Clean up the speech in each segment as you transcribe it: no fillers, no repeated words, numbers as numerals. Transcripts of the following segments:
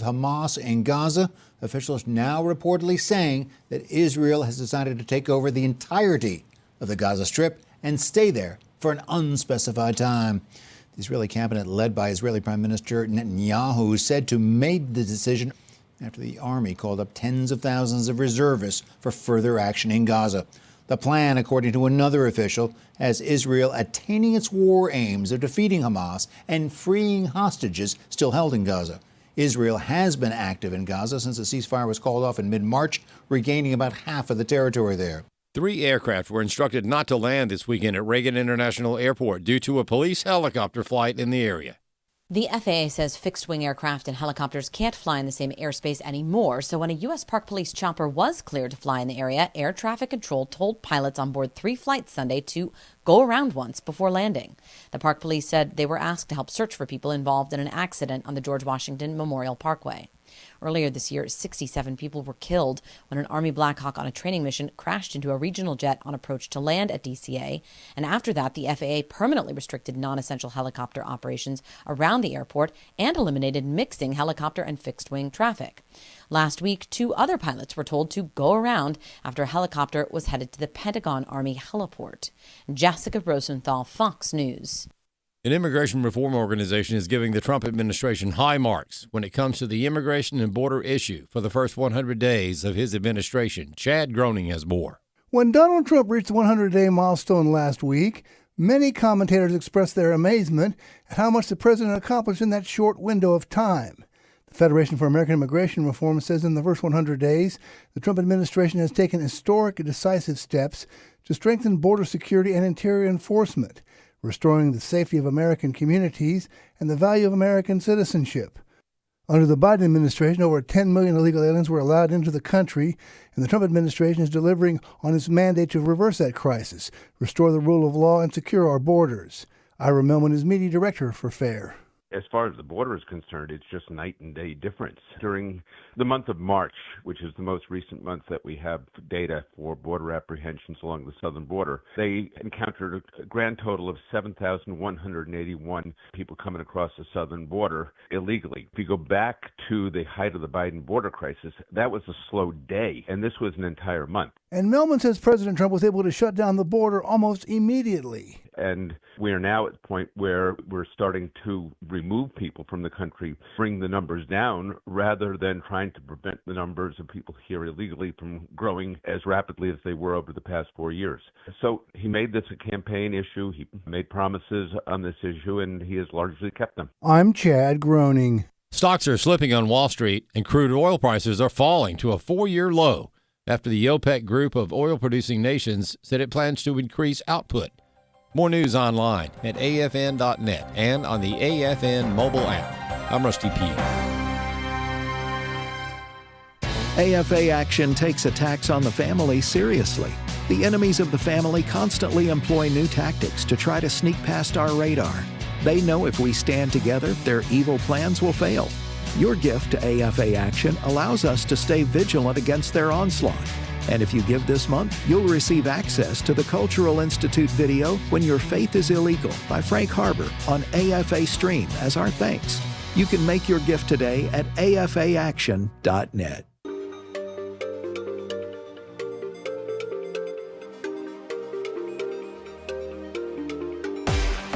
Hamas in Gaza. Officials now reportedly saying that Israel has decided to take over the entirety of the Gaza Strip and stay there for an unspecified time. The Israeli cabinet, led by Israeli Prime Minister Netanyahu, said to made the decision after the army called up tens of thousands of reservists for further action in Gaza. The plan, according to another official, has Israel attaining its war aims of defeating Hamas and freeing hostages still held in Gaza. Israel has been active in Gaza since the ceasefire was called off in mid-March, regaining about half of the territory there. 3 aircraft were instructed not to land this weekend at Reagan International Airport due to a police helicopter flight in the area. The FAA says fixed-wing aircraft and helicopters can't fly in the same airspace anymore, so when a U.S. Park Police chopper was cleared to fly in the area, air traffic control told pilots on board 3 flights Sunday to go around once before landing. The Park Police said they were asked to help search for people involved in an accident on the George Washington Memorial Parkway. Earlier this year, 67 people were killed when an Army Black Hawk on a training mission crashed into a regional jet on approach to land at DCA. And after that, the FAA permanently restricted non-essential helicopter operations around the airport and eliminated mixing helicopter and fixed-wing traffic. Last week, 2 other pilots were told to go around after a helicopter was headed to the Pentagon Army heliport. Jessica Rosenthal, Fox News. An immigration reform organization is giving the Trump administration high marks when it comes to the immigration and border issue for the first 100 days of his administration. Chad Groening has more. When Donald Trump reached the 100-day milestone last week, many commentators expressed their amazement at how much the president accomplished in that short window of time. The Federation for American Immigration Reform says in the first 100 days, the Trump administration has taken historic and decisive steps to strengthen border security and interior enforcement, restoring the safety of American communities and the value of American citizenship. Under the Biden administration, over 10 million illegal aliens were allowed into the country, and the Trump administration is delivering on its mandate to reverse that crisis, restore the rule of law, and secure our borders. Ira Millman is Media Director for FAIR. As far as the border is concerned, it's just night and day difference. During the month of March, which is the most recent month that we have data for border apprehensions along the southern border, they encountered a grand total of 7,181 people coming across the southern border illegally. If you go back to the height of the Biden border crisis, that was a slow day, and this was an entire month. And Millman says President Trump was able to shut down the border almost immediately. And we are now at the point where we're starting to remove people from the country, bring the numbers down, rather than trying to prevent the numbers of people here illegally from growing as rapidly as they were over the past 4 years. So he made this a campaign issue. He made promises on this issue, and he has largely kept them. I'm Chad Groening. Stocks are slipping on Wall Street, and crude oil prices are falling to a 4-year low after the OPEC group of oil-producing nations said it plans to increase output. More news online at afn.net and on the AFN mobile app. I'm Rusty P. AFA Action takes attacks on the family seriously. The enemies of the family constantly employ new tactics to try to sneak past our radar. They know if we stand together, their evil plans will fail. Your gift to AFA Action allows us to stay vigilant against their onslaught. And if you give this month, you'll receive access to the Cultural Institute video When Your Faith is Illegal by Frank Harbor on AFA Stream as our thanks. You can make your gift today at afaaction.net.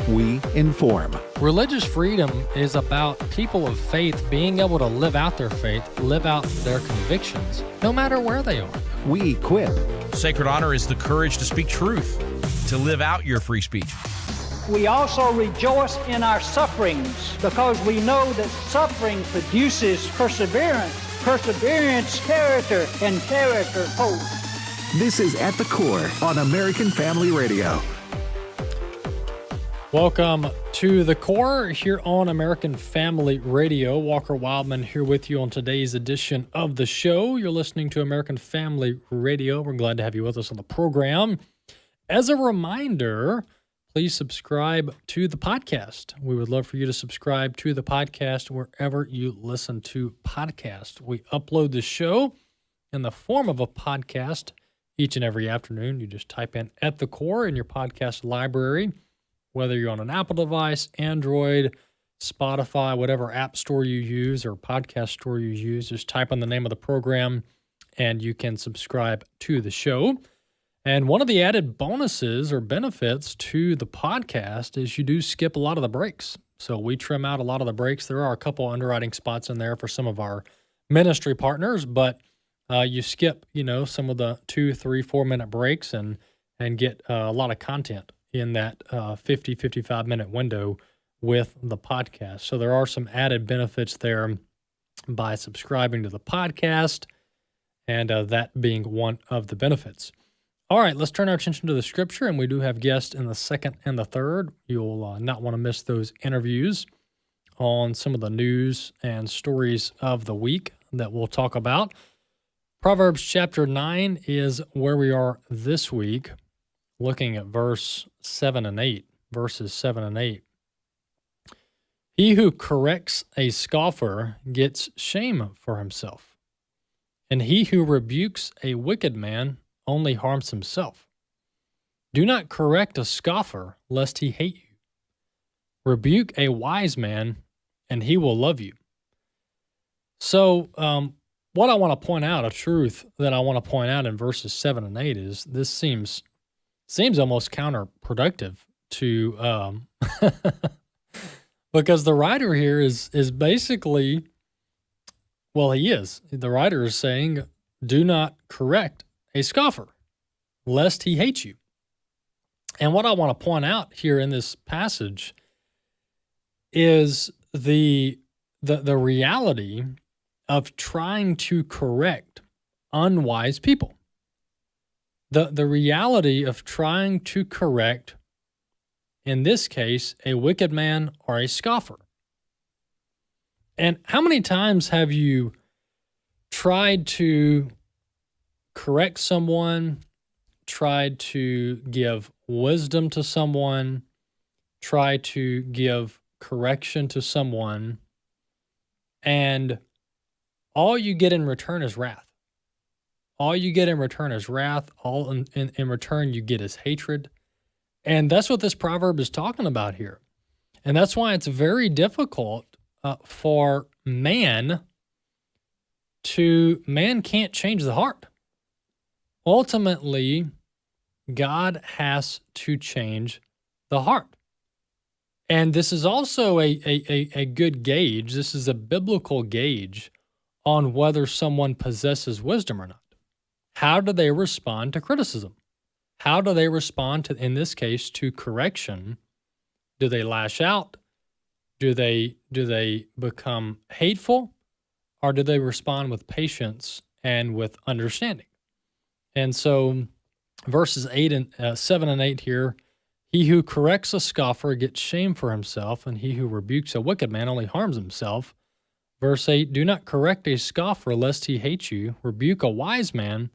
We inform. Religious freedom is about people of faith being able to live out their faith, live out their convictions, no matter where they are. We equip. Sacred honor is the courage to speak truth, to live out your free speech. We also rejoice in our sufferings because we know that suffering produces perseverance, perseverance, character, and character, hope. This is At the Core on American Family Radio. Welcome to The Core here on American Family Radio. Walker Wildmon here with you on today's edition of the show. You're listening to American Family Radio. We're glad to have you with us on the program. As a reminder, please subscribe to the podcast. We would love for you to subscribe to the podcast wherever you listen to podcasts. We upload the show in the form of a podcast each and every afternoon. You just type in At the Core in your podcast library. Whether you're on an Apple device, Android, Spotify, whatever app store you use or podcast store you use. Just type in the name of the program and you can subscribe to the show. And one of the added bonuses or benefits to the podcast is you do skip a lot of the breaks. So we trim out a lot of the breaks. There are a couple underwriting spots in there for some of our ministry partners, but you skip, some of the 2, 3, 4 minute breaks and get a lot of content in that 50, 55 minute window with the podcast. So there are some added benefits there by subscribing to the podcast, and that being one of the benefits. All right, let's turn our attention to the scripture, and we do have guests in the second and the third. You'll not want to miss those interviews on some of the news and stories of the week that we'll talk about. Proverbs chapter 9 is where we are this week, looking at verses 7 and 8. He who corrects a scoffer gets shame for himself, and he who rebukes a wicked man only harms himself. Do not correct a scoffer, lest he hate you. Rebuke a wise man, and he will love you. So, what I want to point out, a truth that I want to point out in verses 7 and 8 is this seems almost counterproductive to because the writer here is basically, well, the writer is saying, do not correct a scoffer, lest he hate you. And what I want to point out here in this passage is the reality of trying to correct unwise people. The reality of trying to correct, in this case, a wicked man or a scoffer. And how many times have you tried to correct someone, tried to give wisdom to someone, try to give correction to someone, and all you get in return is wrath? All you get in return is wrath. All in return you get is hatred. And that's what this proverb is talking about here. And that's why it's very difficult for man can't change the heart. Ultimately, God has to change the heart. And this is also a good gauge. This is a biblical gauge on whether someone possesses wisdom or not. How do they respond to criticism? How do they respond to, in this case, to correction? Do they lash out? Do they become hateful? Or do they respond with patience and with understanding? And so verses 7 and 8 here, he who corrects a scoffer gets shame for himself, and he who rebukes a wicked man only harms himself. Verse 8, do not correct a scoffer lest he hate you. Rebuke a wise man,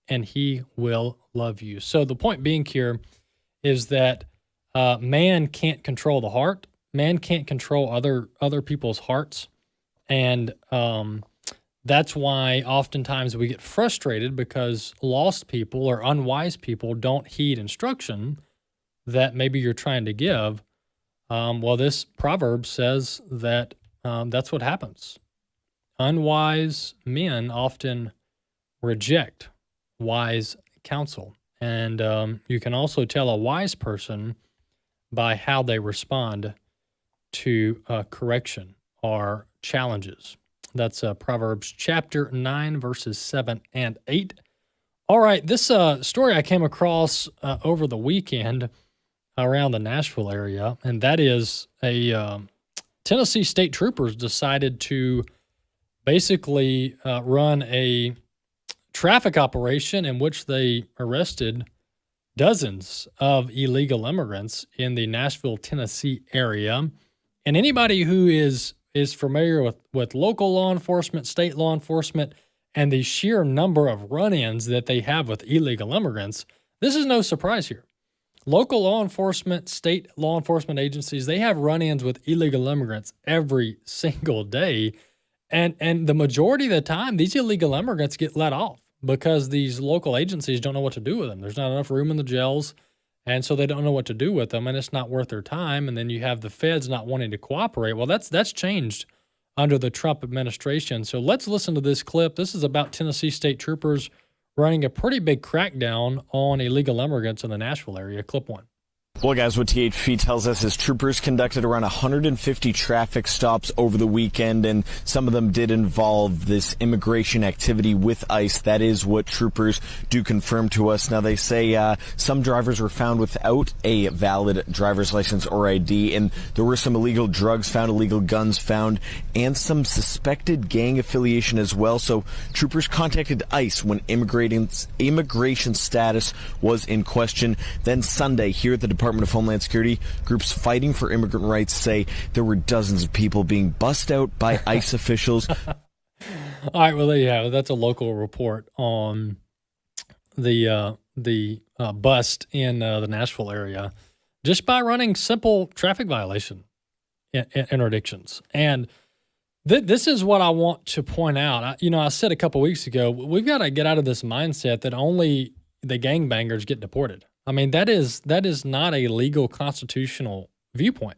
and he will love you. So the point being here is that man can't control the heart. Man can't control other people's hearts. And that's why oftentimes we get frustrated because lost people or unwise people don't heed instruction that maybe you're trying to give. Well, this proverb says that that's what happens. Unwise men often reject wise counsel. And you can also tell a wise person by how they respond to correction or challenges. That's Proverbs chapter 9, verses 7 and 8. All right, this story I came across over the weekend around the Nashville area, and that is a Tennessee state troopers decided to basically run a traffic operation in which they arrested dozens of illegal immigrants in the Nashville, Tennessee area. And anybody who is familiar with local law enforcement, state law enforcement, and the sheer number of run-ins that they have with illegal immigrants, this is no surprise here. Local law enforcement, state law enforcement agencies, they have run-ins with illegal immigrants every single day. And the majority of the time, these illegal immigrants get let off because these local agencies don't know what to do with them. There's not enough room in the jails, And so they don't know what to do with them, and it's not worth their time. And then you have the feds not wanting to cooperate. Well, that's changed under the Trump administration. So let's listen to this clip. This is about Tennessee state troopers running a pretty big crackdown on illegal immigrants in the Nashville area. Clip 1. Well, guys, what THP tells us is troopers conducted around 150 traffic stops over the weekend, and some of them did involve this immigration activity with ICE. That is what troopers do confirm to us. Now, they say some drivers were found without a valid driver's license or ID, and there were some illegal drugs found, illegal guns found, and some suspected gang affiliation as well. So troopers contacted ICE when immigration status was in question. Then Sunday, here at the Department of Homeland Security, groups fighting for immigrant rights say there were dozens of people being bussed out by ICE officials. All right, well, there you have it. That's a local report on the bust in the Nashville area just by running simple traffic violation interdictions. And this is what I want to point out. I said a couple weeks ago, we've got to get out of this mindset that only the gangbangers get deported. I mean, that is not a legal constitutional viewpoint,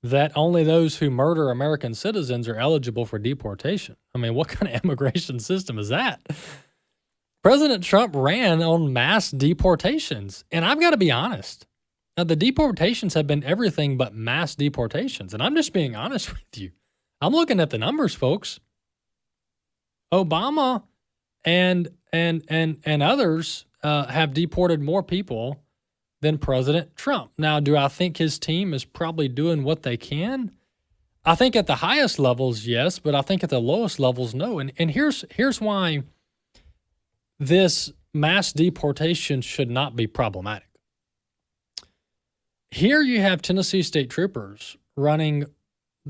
that only those who murder American citizens are eligible for deportation. I mean, what kind of immigration system is that? President Trump ran on mass deportations, and I've got to be honest. Now, the deportations have been everything but mass deportations, and I'm just being honest with you. I'm looking at the numbers, folks. Obama and others have deported more people than President Trump. Now, do I think his team is probably doing what they can? I think at the highest levels, yes, but I think at the lowest levels, no. And here's why this mass deportation should not be problematic. Here you have Tennessee state troopers running,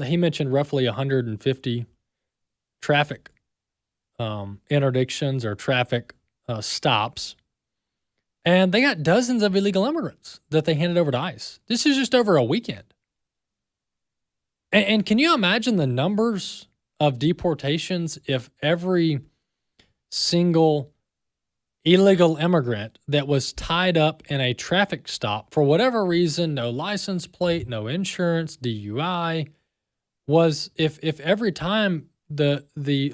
he mentioned roughly 150 traffic interdictions or traffic stops. And they got dozens of illegal immigrants that they handed over to ICE. This is just over a weekend. And can you imagine the numbers of deportations if every single illegal immigrant that was tied up in a traffic stop for whatever reason, no license plate, no insurance, DUI, was if every time the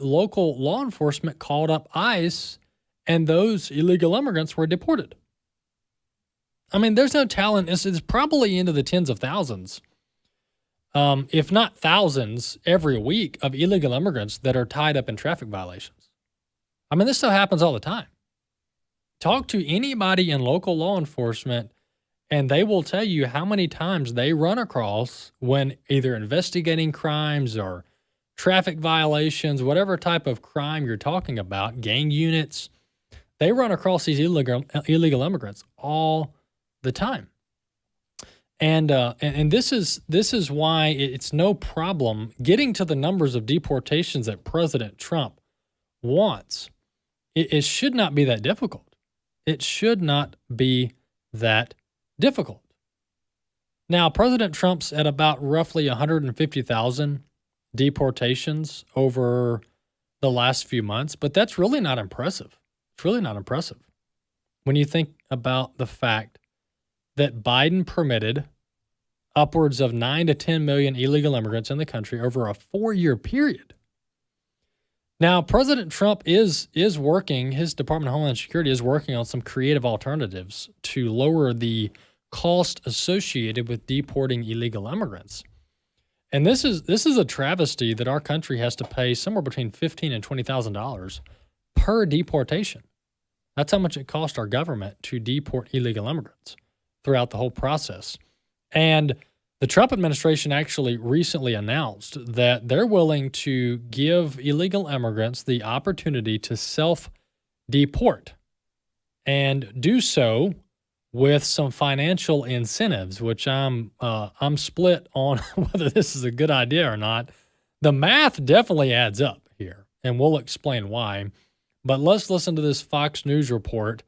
local law enforcement called up ICE and those illegal immigrants were deported. I mean, there's no telling. It's probably into the tens of thousands, if not thousands, every week of illegal immigrants that are tied up in traffic violations. I mean, this stuff happens all the time. Talk to anybody in local law enforcement, and they will tell you how many times they run across when either investigating crimes or traffic violations, whatever type of crime you're talking about, gang units, they run across these illegal immigrants all the time. And this is why it's no problem getting to the numbers of deportations that President Trump wants. It should not be that difficult. It should not be that difficult. Now, President Trump's at about roughly 150,000 deportations over the last few months, but that's really not impressive. It's really not impressive when you think about the fact that Biden permitted upwards of 9 to 10 million illegal immigrants in the country over a 4-year period. Now, President Trump is working, his Department of Homeland Security is working on some creative alternatives to lower the cost associated with deporting illegal immigrants. And this is a travesty that our country has to pay somewhere between $15,000 and $20,000 per deportation. That's how much it costs our government to deport illegal immigrants throughout the whole process. And the Trump administration actually recently announced that they're willing to give illegal immigrants the opportunity to self-deport and do so with some financial incentives, which I'm split on whether this is a good idea or not. The math definitely adds up here, and we'll explain why. But let's listen to this Fox News report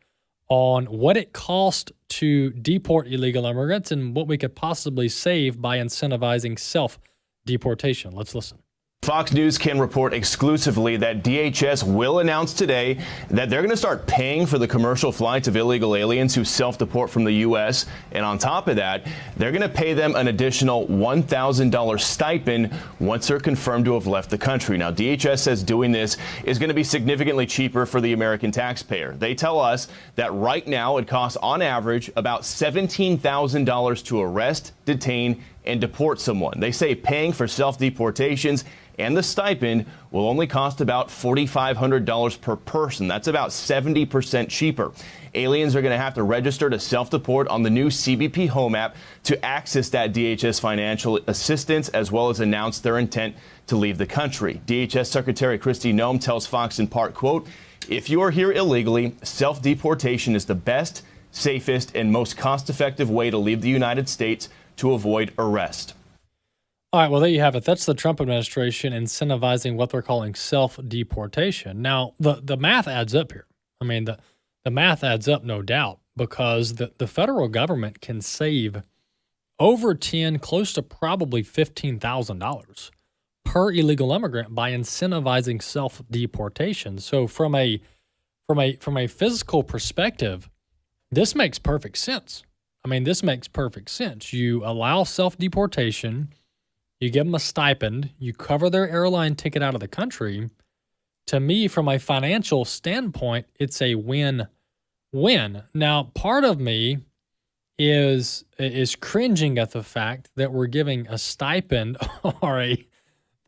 on what it costs to deport illegal immigrants and what we could possibly save by incentivizing self-deportation. Let's listen. Fox News can report exclusively that DHS will announce today that they're going to start paying for the commercial flights of illegal aliens who self-deport from the U.S. And on top of that, they're going to pay them an additional $1,000 stipend once they're confirmed to have left the country. Now, DHS says doing this is going to be significantly cheaper for the American taxpayer. They tell us that right now it costs on average about $17,000 to arrest, detain, and deport someone. They say paying for self-deportations and the stipend will only cost about $4,500 per person. That's about 70% cheaper. Aliens are going to have to register to self-deport on the new CBP Home app to access that DHS financial assistance, as well as announce their intent to leave the country. DHS Secretary Kristi Noem tells Fox in part, quote, "If you are here illegally, self-deportation is the best, safest, and most cost-effective way to leave the United States to avoid arrest." All right, well, there you have it. That's the Trump administration incentivizing what they're calling self-deportation. Now, the math adds up here. I mean, the math adds up, no doubt, because the federal government can save over close to probably $15,000 per illegal immigrant by incentivizing self-deportation. So from a physical perspective, this makes perfect sense. I mean, this makes perfect sense. You allow self-deportation, you give them a stipend, you cover their airline ticket out of the country. To me, from a financial standpoint, it's a win-win. Now, part of me is cringing at the fact that we're giving a stipend or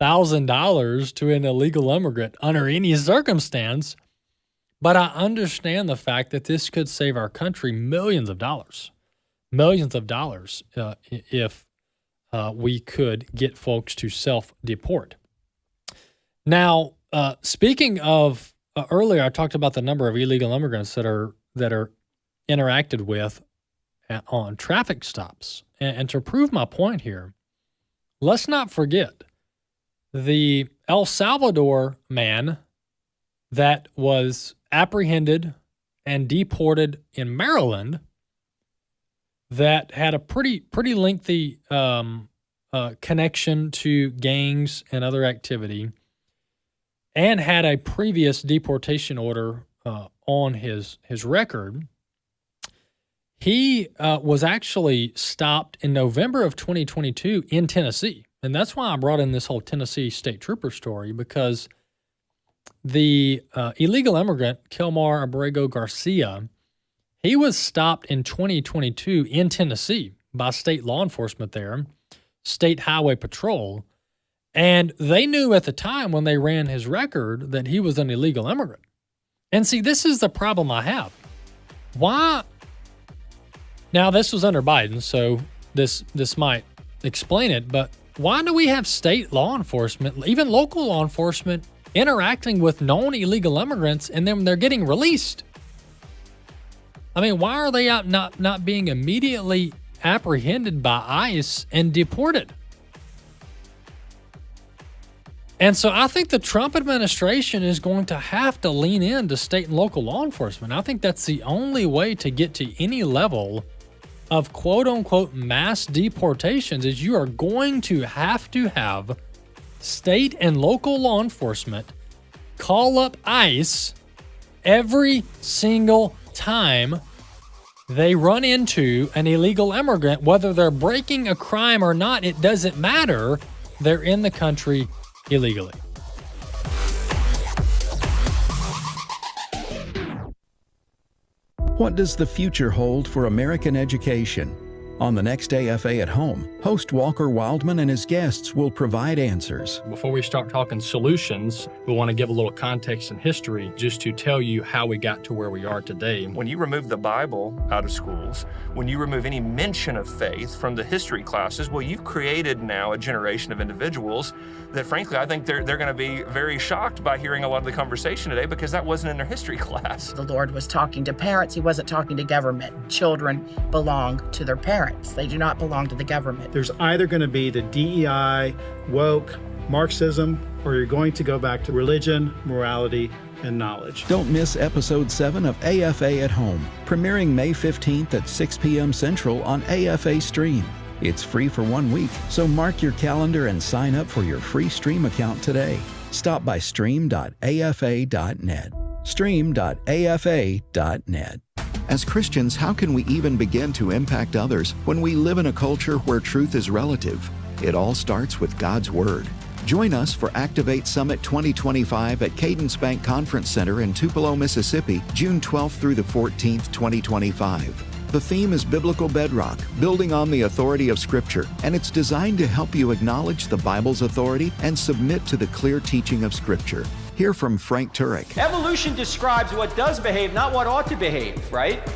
$1,000 to an illegal immigrant under any circumstance, but I understand the fact that this could save our country millions of dollars if we could get folks to self-deport. Now, speaking of earlier, I talked about the number of illegal immigrants that are interacted with on traffic stops. And to prove my point here, let's not forget the El Salvador man that was apprehended and deported in Maryland that had a pretty lengthy connection to gangs and other activity, and had a previous deportation order on his record. He was actually stopped in November of 2022 in Tennessee. And that's why I brought in this whole Tennessee state trooper story, because the illegal immigrant, Kilmar Abrego Garcia, he was stopped in 2022 in Tennessee by state law enforcement there, State Highway Patrol, and they knew at the time when they ran his record that he was an illegal immigrant. And see, this is the problem I have. Why? Now, this was under Biden, so this might explain it, but why do we have state law enforcement, even local law enforcement, interacting with known illegal immigrants and then they're getting released? I mean, why are they out not being immediately apprehended by ICE and deported? And so I think the Trump administration is going to have to lean into state and local law enforcement. I think that's the only way to get to any level of quote-unquote mass deportations, is you are going to have state and local law enforcement call up ICE every single time they run into an illegal immigrant, whether they're breaking a crime or not. It doesn't matter. They're in the country illegally. What does the future hold for American education? On the next AFA at Home, host Walker Wildmon and his guests will provide answers. Before we start talking solutions, we want to give a little context and history just to tell you how we got to where we are today. When you remove the Bible out of schools, when you remove any mention of faith from the history classes, well, you've created now a generation of individuals that, frankly, I think they're going to be very shocked by hearing a lot of the conversation today, because that wasn't in their history class. The Lord was talking to parents. He wasn't talking to government. Children belong to their parents. They do not belong to the government. There's either going to be the DEI, woke, Marxism, or you're going to go back to religion, morality, and knowledge. Don't miss Episode 7 of AFA at Home, premiering May 15th at 6 p.m. Central on AFA Stream. It's free for 1 week, so mark your calendar and sign up for your free Stream account today. Stop by stream.afa.net. Stream.afa.net. As Christians, how can we even begin to impact others when we live in a culture where truth is relative? It all starts with God's Word. Join us for Activate Summit 2025 at Cadence Bank Conference Center in Tupelo, Mississippi, June 12th through the 14th, 2025. The theme is Biblical Bedrock, building on the authority of Scripture, and it's designed to help you acknowledge the Bible's authority and submit to the clear teaching of Scripture. Hear from Frank Turek. Evolution describes what does behave, not what ought to behave, right?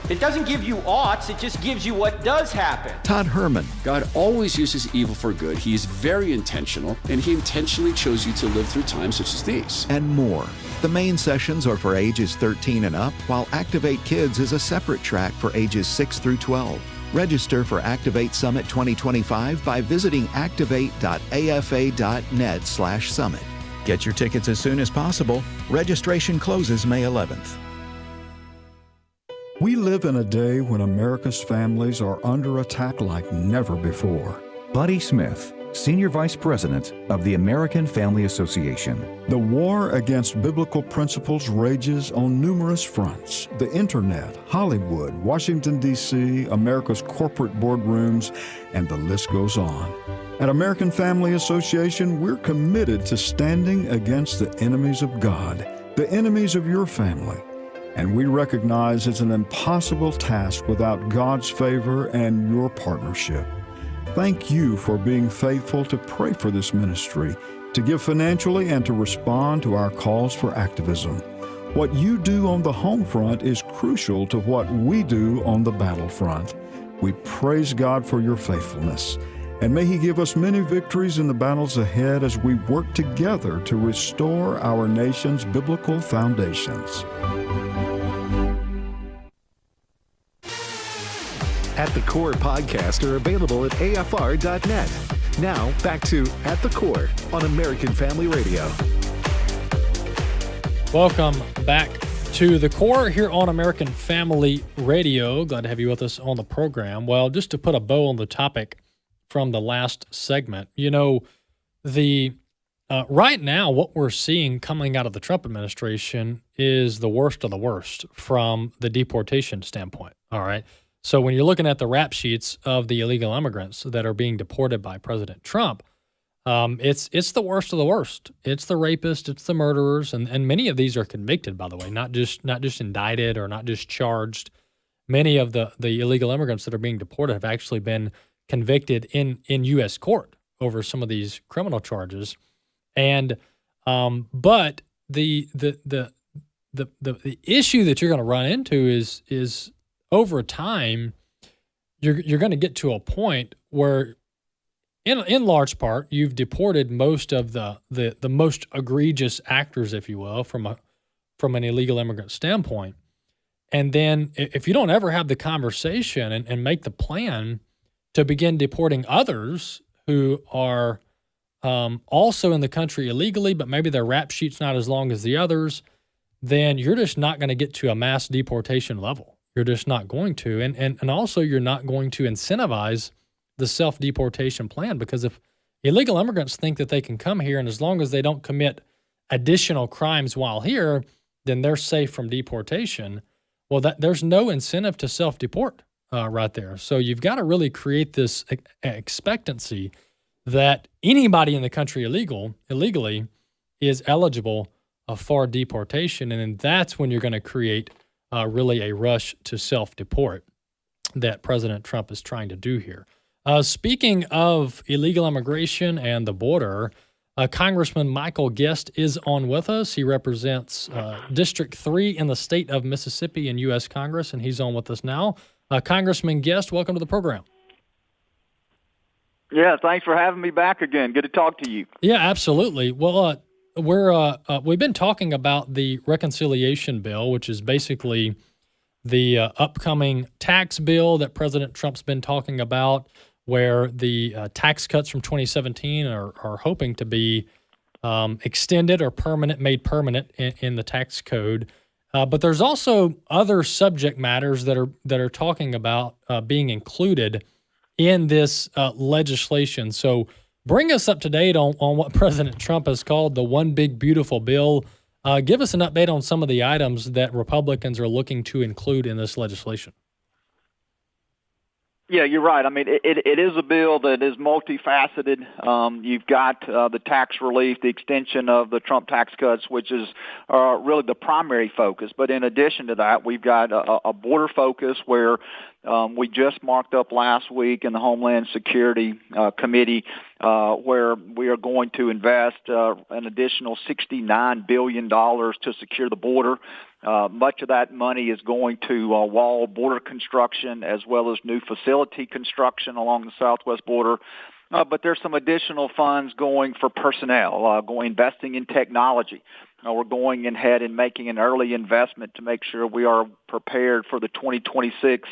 It doesn't give you oughts, it just gives you what does happen. Todd Herman. God always uses evil for good. He is very intentional, and he intentionally chose you to live through times such as these. And more. The main sessions are for ages 13 and up, while Activate Kids is a separate track for ages 6 through 12. Register for Activate Summit 2025 by visiting activate.afa.net/summit. Get your tickets as soon as possible. Registration closes May 11th. We live in a day when America's families are under attack like never before. Buddy Smith, Senior Vice President of the American Family Association. The war against biblical principles rages on numerous fronts. The internet, Hollywood, Washington, D.C., America's corporate boardrooms, and the list goes on. At American Family Association, we're committed to standing against the enemies of God, the enemies of your family. And we recognize it's an impossible task without God's favor and your partnership. Thank you for being faithful to pray for this ministry, to give financially, and to respond to our calls for activism. What you do on the home front is crucial to what we do on the battlefront. We praise God for your faithfulness. And may He give us many victories in the battles ahead as we work together to restore our nation's biblical foundations. At the Core podcasts are available at afr.net. Now, back to At the Core on American Family Radio. Welcome back to The Core here on American Family Radio. Glad to have you with us on the program. Well, just to put a bow on the topic from the last segment, you know, right now what we're seeing coming out of the Trump administration is the worst of the worst from the deportation standpoint, all right? So when you're looking at the rap sheets of the illegal immigrants that are being deported by President Trump, it's the worst of the worst. It's the rapists, it's the murderers, and many of these are convicted, by the way, not just indicted or not just charged. Many of the illegal immigrants that are being deported have actually been convicted in U.S. court over some of these criminal charges, and but the issue that you're going to run into is over time you're going to get to a point where, in large part, you've deported most of the most egregious actors, if you will, from an illegal immigrant standpoint, and then if you don't ever have the conversation and make the plan to begin deporting others who are also in the country illegally, but maybe their rap sheet's not as long as the others, then you're just not going to get to a mass deportation level. You're just not going to. And also you're not going to incentivize the self-deportation plan, because if illegal immigrants think that they can come here and as long as they don't commit additional crimes while here, then they're safe from deportation, well, there's no incentive to self-deport. Right there. So you've got to really create this expectancy that anybody in the country illegally is eligible for deportation. And then that's when you're going to create really a rush to self-deport that President Trump is trying to do here. Speaking of illegal immigration and the border, Congressman Michael Guest is on with us. He represents District 3 in the state of Mississippi in U.S. Congress, and he's on with us now. Congressman Guest, welcome to the program. Yeah, thanks for having me back again. Good to talk to you. Yeah, absolutely. Well, we've been talking about the reconciliation bill, which is basically the upcoming tax bill that President Trump's been talking about, where the tax cuts from 2017 are hoping to be extended or made permanent in the tax code. But there's also other subject matters that are talking about being included in this legislation. So bring us up to date on what President Trump has called the One Big Beautiful Bill. Give us an update on some of the items that Republicans are looking to include in this legislation. Yeah, you're right. I mean, it is a bill that is multifaceted. You've got the tax relief, the extension of the Trump tax cuts, which is really the primary focus. But in addition to that, we've got a border focus where we just marked up last week in the Homeland Security Committee where we are going to invest an additional $69 billion to secure the border. Much of that money is going to wall border construction as well as new facility construction along the southwest border. But there's some additional funds going for personnel, investing in technology. We're going ahead and making an early investment to make sure we are prepared for the 2026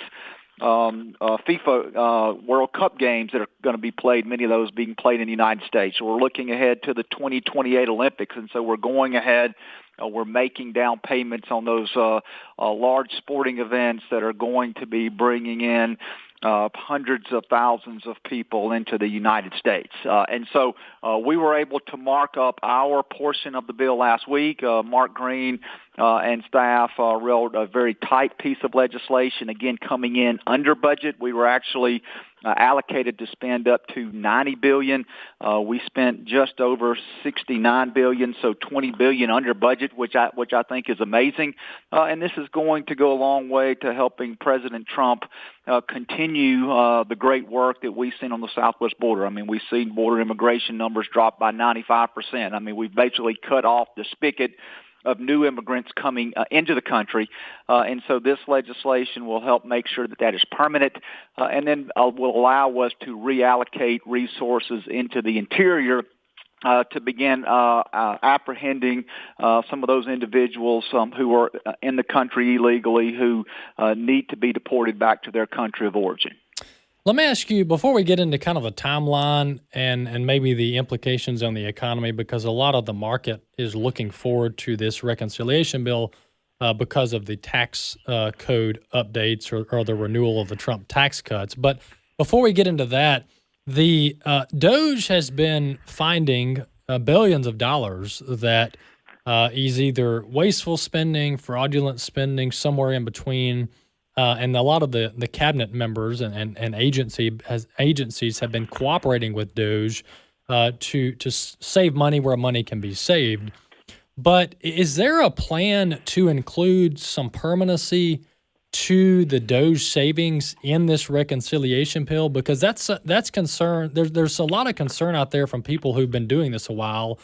FIFA World Cup games that are going to be played, many of those being played in the United States. So we're looking ahead to the 2028 Olympics, and so we're going ahead. We're making down payments on those large sporting events that are going to be bringing in hundreds of thousands of people into the United States. And so we were able to mark up our portion of the bill last week. Mark Green and staff wrote a very tight piece of legislation, again, coming in under budget. We were actually allocated to spend up to $90 billion. We spent just over $69 billion, so $20 billion under budget, which I think is amazing. And this is going to go a long way to helping President Trump continue the great work that we've seen on the southwest border. I mean, we've seen border immigration numbers drop by 95%. I mean, we've basically cut off the spigot of new immigrants coming into the country. And so this legislation will help make sure that is permanent and then will allow us to reallocate resources into the interior to begin apprehending some of those individuals who are in the country illegally who need to be deported back to their country of origin. Let me ask you, before we get into kind of a timeline and maybe the implications on the economy, because a lot of the market is looking forward to this reconciliation bill because of the tax code updates or the renewal of the Trump tax cuts. But before we get into that, the DOJ has been finding billions of dollars that is either wasteful spending, fraudulent spending, somewhere in between. And a lot of the cabinet members and agencies have been cooperating with DOJ to save money where money can be saved. But is there a plan to include some permanency to the DOJ savings in this reconciliation bill? Because that's concern. There's a lot of concern out there from people who've been doing this a while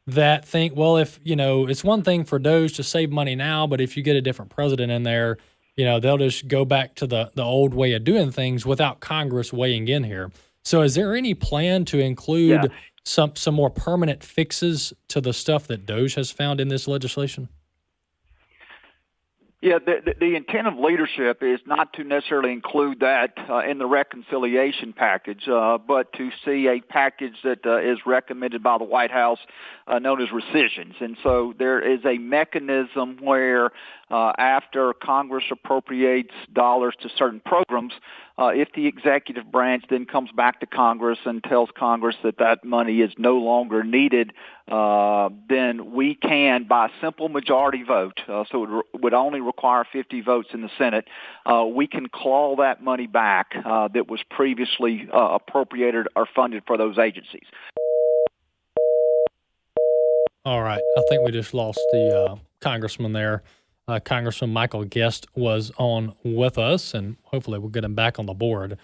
that think, well, if it's one thing for DOJ to save money now, but if you get a different president in there, they'll just go back to the old way of doing things without Congress weighing in here. So is there any plan to include some more permanent fixes to the stuff that DOJ has found in this legislation? Yeah, the intent of leadership is not to necessarily include that in the reconciliation package, but to see a package that is recommended by the White House known as rescissions. And so there is a mechanism where after Congress appropriates dollars to certain programs, if the executive branch then comes back to Congress and tells Congress that money is no longer needed, then we can, by a simple majority vote, so it would only require 50 votes in the Senate, we can claw that money back that was previously appropriated or funded for those agencies. All right. I think we just lost the congressman there. Congressman Michael Guest was on with us, and hopefully we'll get him back on the board.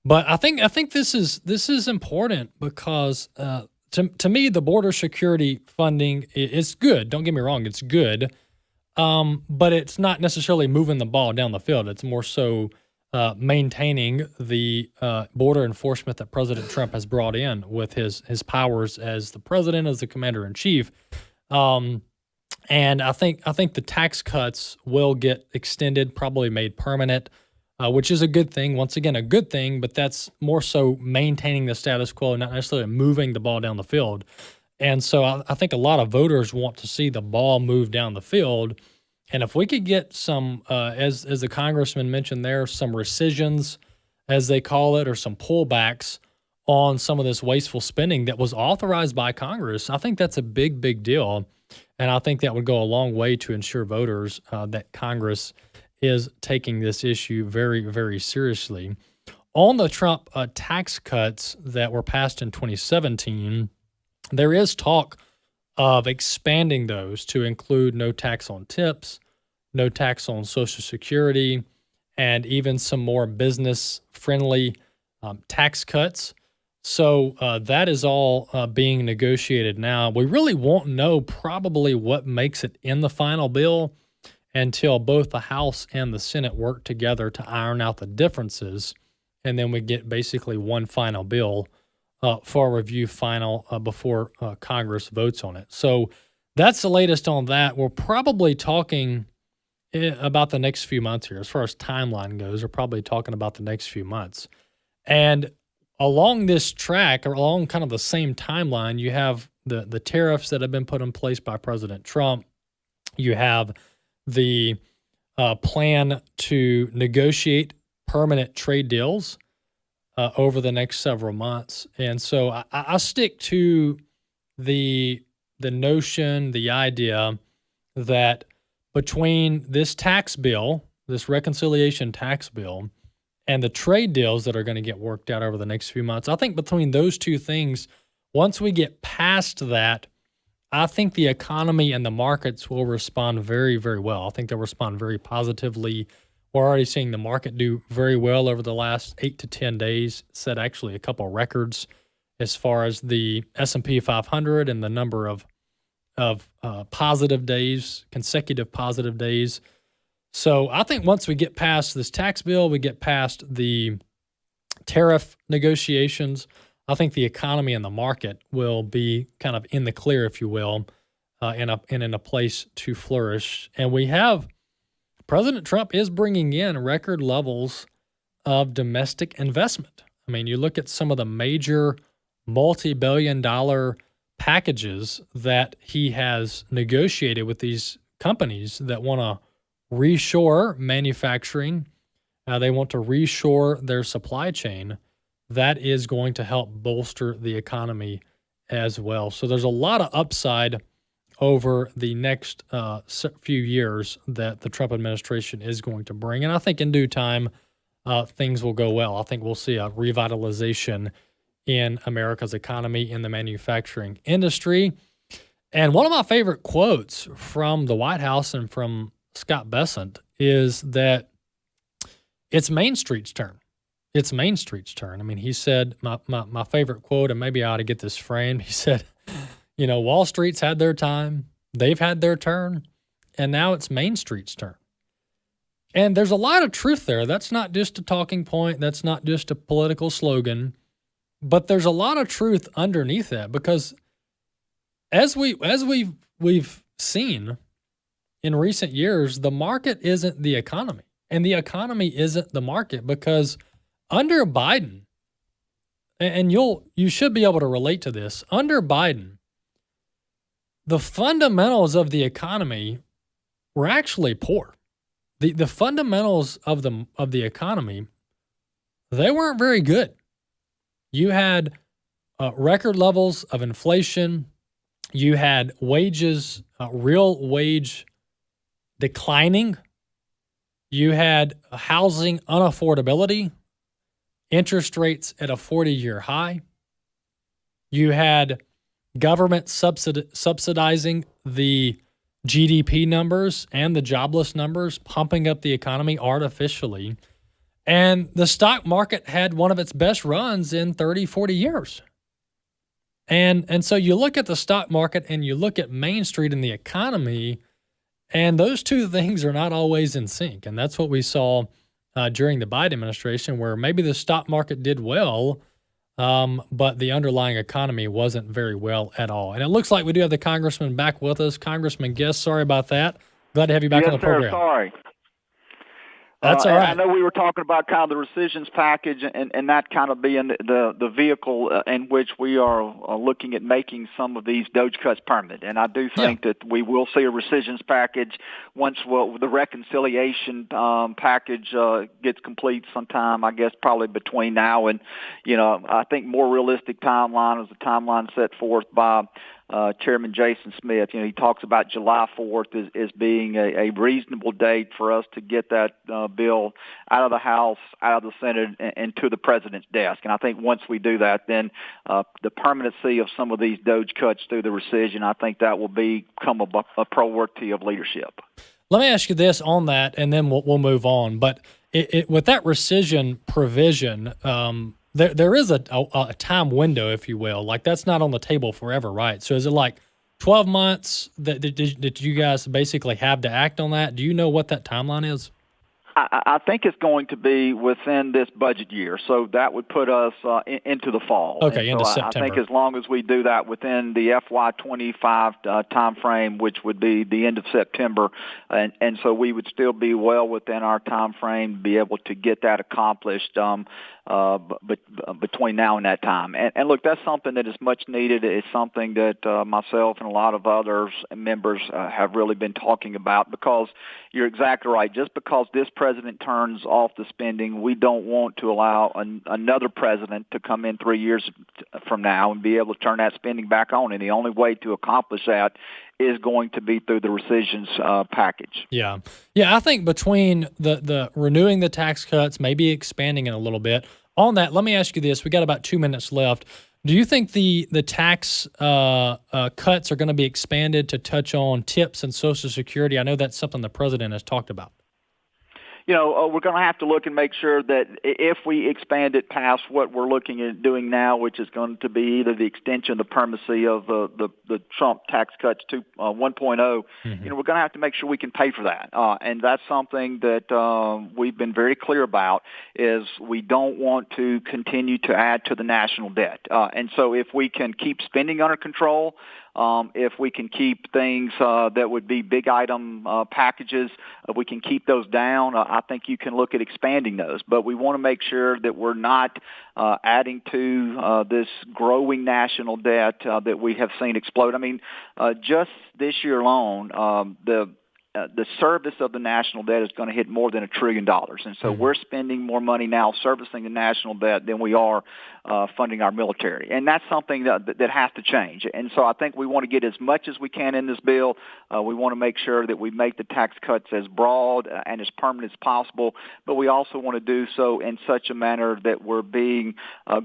But I think this is important because to me the border security funding is good. Don't get me wrong, it's good, but it's not necessarily moving the ball down the field. It's more so maintaining the border enforcement that President Trump has brought in with his powers as the president, as the commander in chief. And I think the tax cuts will get extended, probably made permanent, which is a good thing. Once again, a good thing, but that's more so maintaining the status quo, not necessarily moving the ball down the field. And so I think a lot of voters want to see the ball move down the field. And if we could get some, as the congressman mentioned there, some rescissions as they call it, or some pullbacks on some of this wasteful spending that was authorized by Congress, I think that's a big, big deal. And I think that would go a long way to ensure voters that Congress is taking this issue very, very seriously. On the Trump tax cuts that were passed in 2017, there is talk of expanding those to include no tax on tips, no tax on Social Security, and even some more business-friendly tax cuts. So that is all being negotiated now. We really won't know probably what makes it in the final bill until both the House and the Senate work together to iron out the differences, and then we get basically one final bill for review final before Congress votes on it. So that's the latest on that. We're probably talking about the next few months here. As far as timeline goes, we're probably talking about the next few months. And along this track, or along kind of the same timeline, you have the tariffs that have been put in place by President Trump. You have the plan to negotiate permanent trade deals over the next several months. And so I stick to the notion, the idea that between this tax bill, this reconciliation tax bill, and the trade deals that are going to get worked out over the next few months, I think between those two things, once we get past that, I think the economy and the markets will respond very, very well. I think they'll respond very positively. We're already seeing the market do very well over the last 8 to 10 days, set actually a couple of records as far as the S&P 500 and the number of positive days, consecutive positive days. So I think once we get past this tax bill, we get past the tariff negotiations, I think the economy and the market will be kind of in the clear, if you will, and in a place to flourish. And we have President Trump is bringing in record levels of domestic investment. I mean, you look at some of the major multi-billion-dollar packages that he has negotiated with these companies that want to reshore manufacturing. They want to reshore their supply chain. That is going to help bolster the economy as well. So there's a lot of upside over the next few years that the Trump administration is going to bring. And I think in due time, things will go well. I think we'll see a revitalization in America's economy, in the manufacturing industry. And one of my favorite quotes from the White House and from Scott Bessent is that it's Main Street's turn. It's Main Street's turn. I mean, he said, my favorite quote, and maybe I ought to get this framed, he said, you know, Wall Street's had their time, they've had their turn, and now it's Main Street's turn. And there's a lot of truth there. That's not just a talking point. That's not just a political slogan. But there's a lot of truth underneath that, because as we've seen in recent years, the market isn't the economy, and the economy isn't the market, because under Biden, and you should be able to relate to this, under Biden, the fundamentals of the economy were actually poor. The fundamentals of the economy, they weren't very good. You had record levels of inflation. You had wages, real wage declining. You had housing unaffordability, interest rates at a 40-year high. You had government subsidizing the GDP numbers and the jobless numbers, pumping up the economy artificially. And the stock market had one of its best runs in 30, 40 years. And so you look at the stock market and you look at Main Street and the economy, and those two things are not always in sync. And that's what we saw during the Biden administration, where maybe the stock market did well, but the underlying economy wasn't very well at all. And it looks like we do have the congressman back with us. Congressman Guest, sorry about that. Glad to have you back on the program. Sorry. That's all right. I know we were talking about kind of the rescissions package and that kind of being the vehicle in which we are looking at making some of these DOGE cuts permanent. And I do think that we will see a rescissions package once the reconciliation package gets complete sometime, I guess probably between now and, I think more realistic timeline is the timeline set forth by Chairman Jason Smith. He talks about July 4th as being a reasonable date for us to get that bill out of the House, out of the Senate, and to the President's desk. And I think once we do that, then the permanency of some of these DOGE cuts through the rescission, I think that will become a priority of leadership. Let me ask you this on that, and then we'll move on. But with that rescission provision, there is a time window, if you will. Like, that's not on the table forever, right? So is it like 12 months that you guys basically have to act on that? Do you know what that timeline is? I think it's going to be within this budget year, so that would put us into the fall. Okay, into September. I think as long as we do that within the FY25 time frame, which would be the end of September, and so we would still be well within our time frame to be able to get that accomplished between now and that time. And look, that's something that is much needed. It's something that myself and a lot of others members have really been talking about, because you're exactly right. Just because this president turns off the spending, we don't want to allow another president to come in 3 years from now and be able to turn that spending back on. And the only way to accomplish that is going to be through the rescissions package. Yeah. I think between the renewing the tax cuts, maybe expanding it a little bit. On that, let me ask you this. We got about 2 minutes left. Do you think the tax cuts are going to be expanded to touch on tips and Social Security? I know that's something the president has talked about. We're going to have to look and make sure that if we expand it past what we're looking at doing now, which is going to be either the extension, the permanency of the Trump tax cuts to 1.0, we're going to have to make sure we can pay for that. And that's something that we've been very clear about, is we don't want to continue to add to the national debt. And so if we can keep spending under control, if we can keep things that would be big item packages, if we can keep those down, I think you can look at expanding those. But we want to make sure that we're not adding to this growing national debt that we have seen explode. I mean, just this year alone, the service of the national debt is going to hit more than $1 trillion. And so we're spending more money now servicing the national debt than we are funding our military. And that's something that has to change. And so I think we want to get as much as we can in this bill. We want to make sure that we make the tax cuts as broad and as permanent as possible. But we also want to do so in such a manner that we're being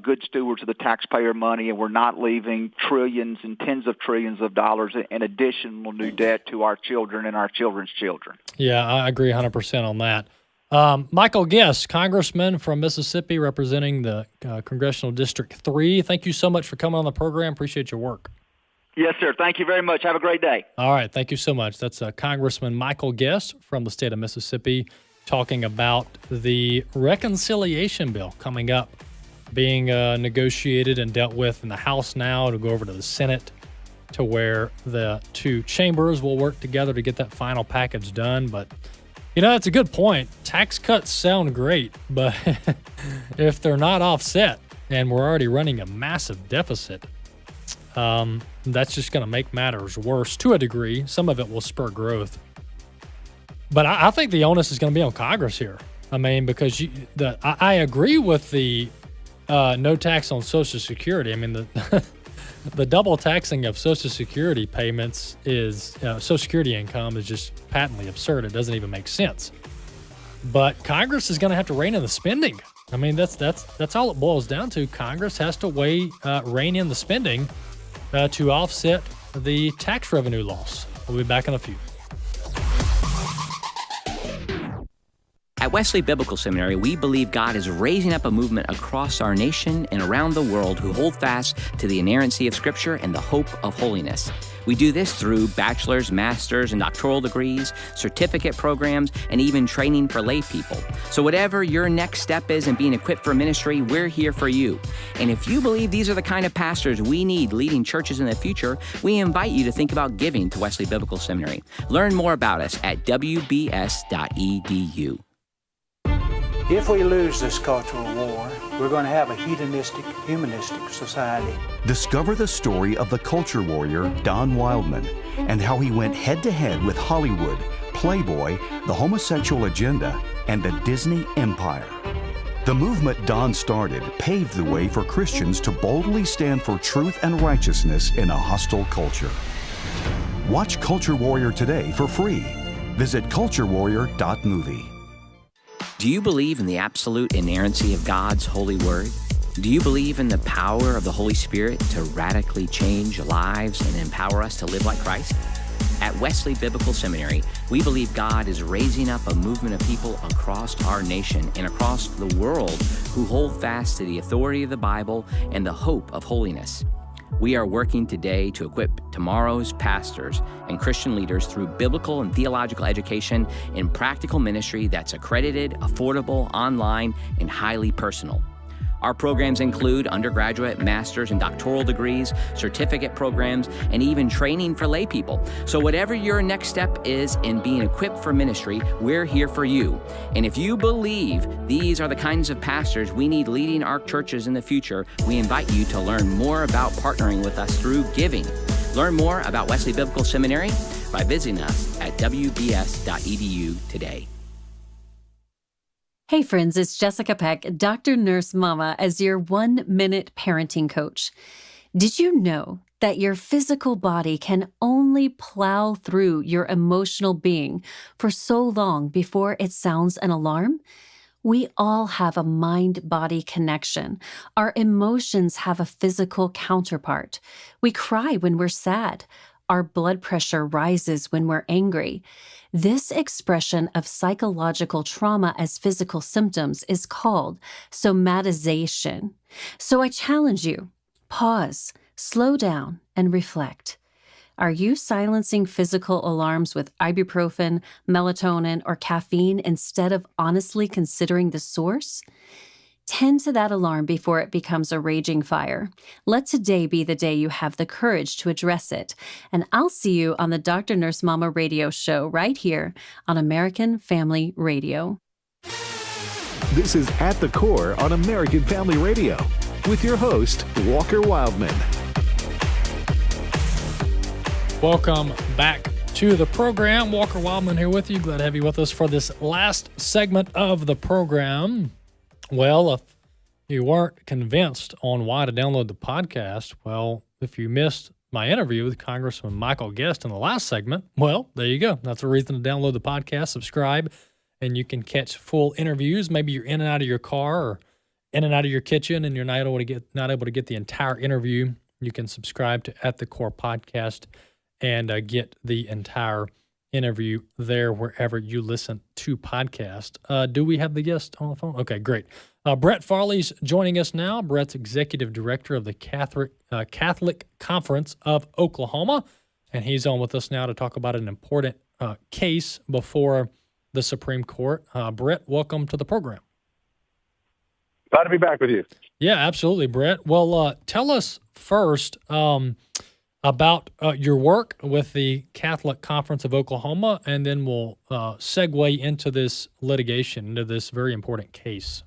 good stewards of the taxpayer money, and we're not leaving trillions and tens of trillions of dollars in additional new debt to our children and our children's children. Yeah, I agree 100% on that. Michael Guest, Congressman from Mississippi, representing the Congressional District 3. Thank you so much for coming on the program. Appreciate your work. Yes, sir. Thank you very much. Have a great day. All right. Thank you so much. That's Congressman Michael Guest from the state of Mississippi, talking about the reconciliation bill coming up, being negotiated and dealt with in the House now to go over to the Senate, to where the two chambers will work together to get that final package done. But, that's a good point. Tax cuts sound great, but if they're not offset and we're already running a massive deficit, that's just going to make matters worse to a degree. Some of it will spur growth. But I think the onus is going to be on Congress here. I mean, because I agree with the no tax on Social Security. I mean, the double taxing of Social Security payments is Social Security income is just patently absurd. It doesn't even make sense. But Congress is going to have to rein in the spending. I mean, that's all it boils down to. Congress has to rein in the spending to offset the tax revenue loss. We'll be back in a few. At Wesley Biblical Seminary, we believe God is raising up a movement across our nation and around the world who hold fast to the inerrancy of Scripture and the hope of holiness. We do this through bachelor's, master's, and doctoral degrees, certificate programs, and even training for lay people. So whatever your next step is in being equipped for ministry, we're here for you. And if you believe these are the kind of pastors we need leading churches in the future, we invite you to think about giving to Wesley Biblical Seminary. Learn more about us at wbs.edu. If we lose this cultural war, we're going to have a hedonistic, humanistic society. Discover the story of the culture warrior Don Wildmon and how he went head-to-head with Hollywood, Playboy, the homosexual agenda, and the Disney empire. The movement Don started paved the way for Christians to boldly stand for truth and righteousness in a hostile culture. Watch Culture Warrior today for free. Visit culturewarrior.movie. Do you believe in the absolute inerrancy of God's holy word? Do you believe in the power of the Holy Spirit to radically change lives and empower us to live like Christ? At Wesley Biblical Seminary, we believe God is raising up a movement of people across our nation and across the world who hold fast to the authority of the Bible and the hope of holiness. We are working today to equip tomorrow's pastors and Christian leaders through biblical and theological education and practical ministry that's accredited, affordable, online, and highly personal. Our programs include undergraduate, master's, and doctoral degrees, certificate programs, and even training for lay people. So whatever your next step is in being equipped for ministry, we're here for you. And if you believe these are the kinds of pastors we need leading our churches in the future, we invite you to learn more about partnering with us through giving. Learn more about Wesley Biblical Seminary by visiting us at wbs.edu today. Hey friends, it's Jessica Peck, Dr. Nurse Mama, as your 1-minute parenting coach. Did you know that your physical body can only plow through your emotional being for so long before it sounds an alarm? We all have a mind-body connection. Our emotions have a physical counterpart. We cry when we're sad. Our blood pressure rises when we're angry. This expression of psychological trauma as physical symptoms is called somatization. So I challenge you, pause, slow down, and reflect. Are you silencing physical alarms with ibuprofen, melatonin, or caffeine instead of honestly considering the source? Tend to that alarm before it becomes a raging fire. Let today be the day you have the courage to address it. And I'll see you on the Dr. Nurse Mama radio show right here on American Family Radio. This is At the Core on American Family Radio with your host, Walker Wildmon. Welcome back to the program. Walker Wildmon here with you. Glad to have you with us for this last segment of the program. Well, if you weren't convinced on why to download the podcast, well, if you missed my interview with Congressman Michael Guest in the last segment, well, there you go. That's a reason to download the podcast, subscribe, and you can catch full interviews. Maybe you're in and out of your car or in and out of your kitchen and you're not able to get the entire interview. You can subscribe to At the Core podcast and get the entire interview there wherever you listen to podcast. Do we have the guest on the phone? Okay, great. Brett Farley's joining us now. Brett's executive director of the Catholic Conference of Oklahoma, and he's on with us now to talk about an important case before the Supreme Court. Brett, welcome to the program. Glad to be back with you. Yeah, absolutely, Brett. Well, tell us first about your work with the Catholic Conference of Oklahoma, and then we'll segue into this litigation, into this very important case.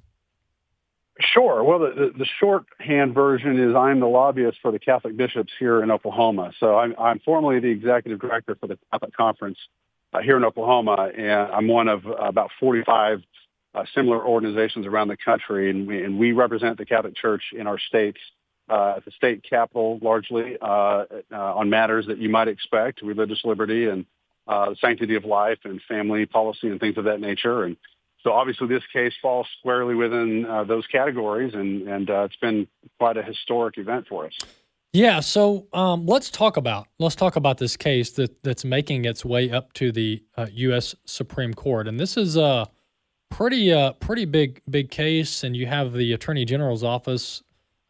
Sure. Well, the shorthand version is I'm the lobbyist for the Catholic bishops here in Oklahoma. So I'm formally the executive director for the Catholic Conference here in Oklahoma, and I'm one of about 45 similar organizations around the country, and we represent the Catholic Church in our states. At the state capitol, largely on matters that you might expect, religious liberty and the sanctity of life and family policy and things of that nature. And so obviously this case falls squarely within those categories, and it's been quite a historic event for us. Yeah, so let's talk about this case that's making its way up to the U.S. Supreme Court. And this is a pretty big case, and you have the Attorney General's office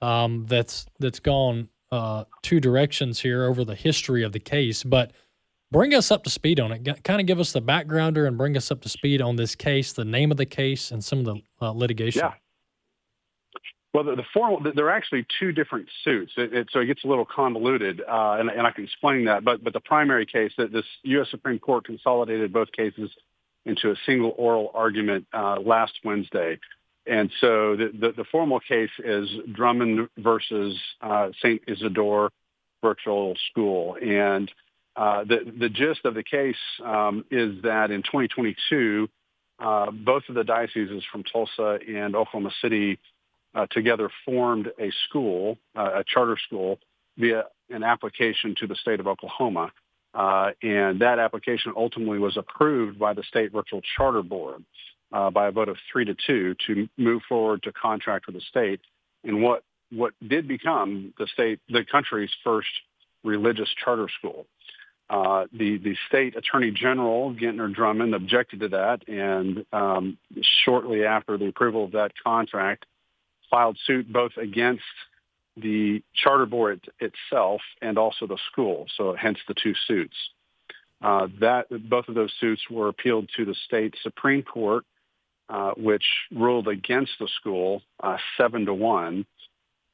that's gone two directions here over the history of the case. But bring us up to speed on it. Kind of give us the backgrounder and bring us up to speed on this case, the name of the case, and some of the litigation. Yeah. Well, there are actually two different suits, so it gets a little convoluted, and I can explain that. But the primary case, that this U.S. Supreme Court consolidated both cases into a single oral argument last Wednesday. And so the formal case is Drummond versus St. Isidore Virtual School. And the gist of the case is that in 2022, both of the dioceses from Tulsa and Oklahoma City together formed a school, a charter school, via an application to the state of Oklahoma. And that application ultimately was approved by the state virtual charter board by a vote of 3-2 to move forward to contract with the state in what did become the country's first religious charter school. The state attorney general, Gentner Drummond, objected to that, and shortly after the approval of that contract, filed suit both against the charter board itself and also the school. So hence the two suits. Both of those suits were appealed to the state Supreme Court, which ruled against the school 7-1.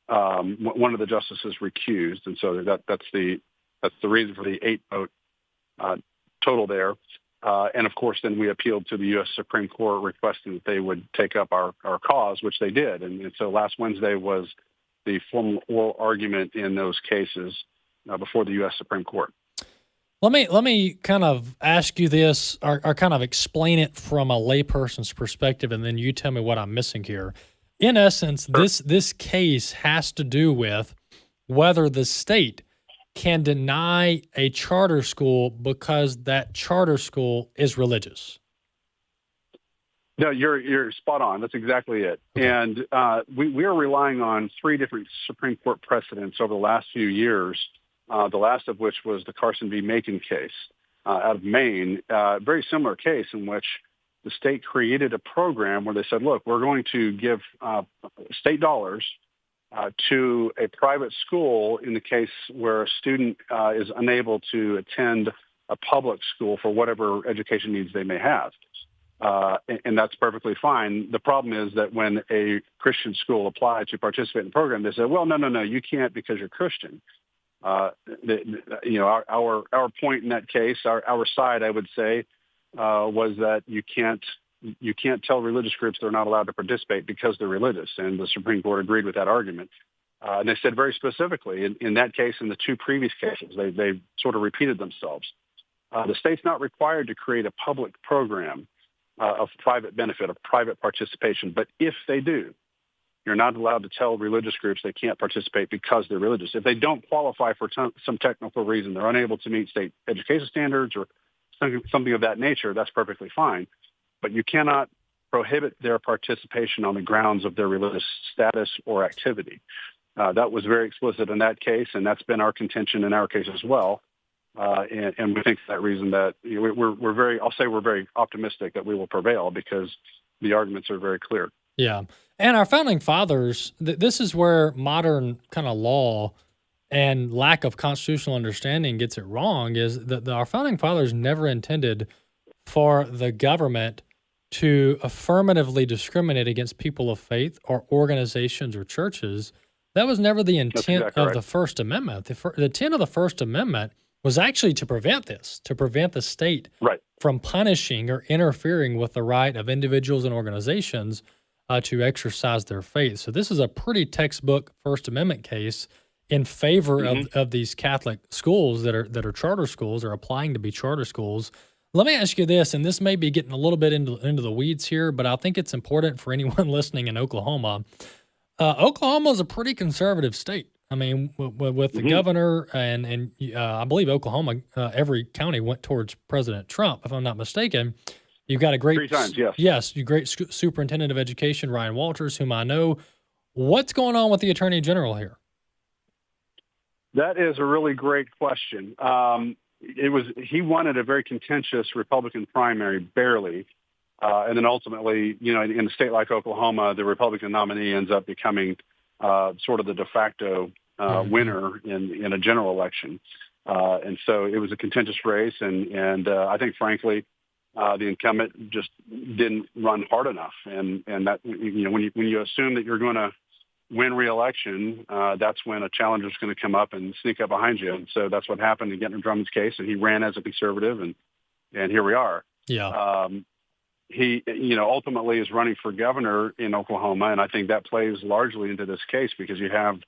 One of the justices recused, and so that's the reason for the 8-vote total there. And of course, then we appealed to the U.S. Supreme Court requesting that they would take up our cause, which they did. And so last Wednesday was the formal oral argument in those cases before the U.S. Supreme Court. Let me kind of ask you this, or kind of explain it from a layperson's perspective, and then you tell me what I'm missing here. In essence, this case has to do with whether the state can deny a charter school because that charter school is religious. No, you're spot on. That's exactly it. Okay. And we are relying on three different Supreme Court precedents over the last few years, the last of which was the Carson v. Macon case out of Maine, very similar case in which the state created a program where they said, look, we're going to give state dollars to a private school in the case where a student is unable to attend a public school for whatever education needs they may have. And that's perfectly fine. The problem is that when a Christian school applied to participate in the program, they said, well, no, you can't because you're Christian. Our point in that case, our side, I would say, was that you can't tell religious groups they're not allowed to participate because they're religious, and the Supreme Court agreed with that argument. And they said very specifically in that case and the two previous cases, they sort of repeated themselves. The state's not required to create a public program of private benefit, of private participation, but if they do, you're not allowed to tell religious groups they can't participate because they're religious. If they don't qualify for some technical reason, they're unable to meet state education standards or something of that nature, that's perfectly fine. But you cannot prohibit their participation on the grounds of their religious status or activity. That was very explicit in that case, and that's been our contention in our case as well. And we think for that reason that we're very optimistic that we will prevail because the arguments are very clear. Yeah. And our founding fathers, this is where modern kind of law and lack of constitutional understanding gets it wrong, is that our founding fathers never intended for the government to affirmatively discriminate against people of faith or organizations or churches. That was never the intent of the First Amendment. The intent of the First Amendment was actually to prevent this, to prevent the state from punishing or interfering with the right of individuals and organizations to exercise their faith. So this is a pretty textbook First Amendment case in favor of these Catholic schools that are charter schools or applying to be charter schools. Let me ask you this, and this may be getting a little bit into the weeds here, but I think it's important for anyone listening in Oklahoma. Oklahoma is a pretty conservative state. I mean, with the governor and I believe Oklahoma, every county went towards President Trump, if I'm not mistaken. You've got a great 3 times, yes. Yes, you great superintendent of education, Ryan Walters, whom I know. What's going on with the Attorney General here? That is a really great question. He won at a very contentious Republican primary, barely. And then ultimately, in a state like Oklahoma, the Republican nominee ends up becoming sort of the de facto winner in a general election. And so it was a contentious race. And I think, frankly, the incumbent just didn't run hard enough. And that, when you assume that you're going to win re-election, that's when a challenger is going to come up and sneak up behind you. And so that's what happened in Gentner Drummond's case. And he ran as a conservative, and here we are. Yeah. he, ultimately is running for governor in Oklahoma, and I think that plays largely into this case because you have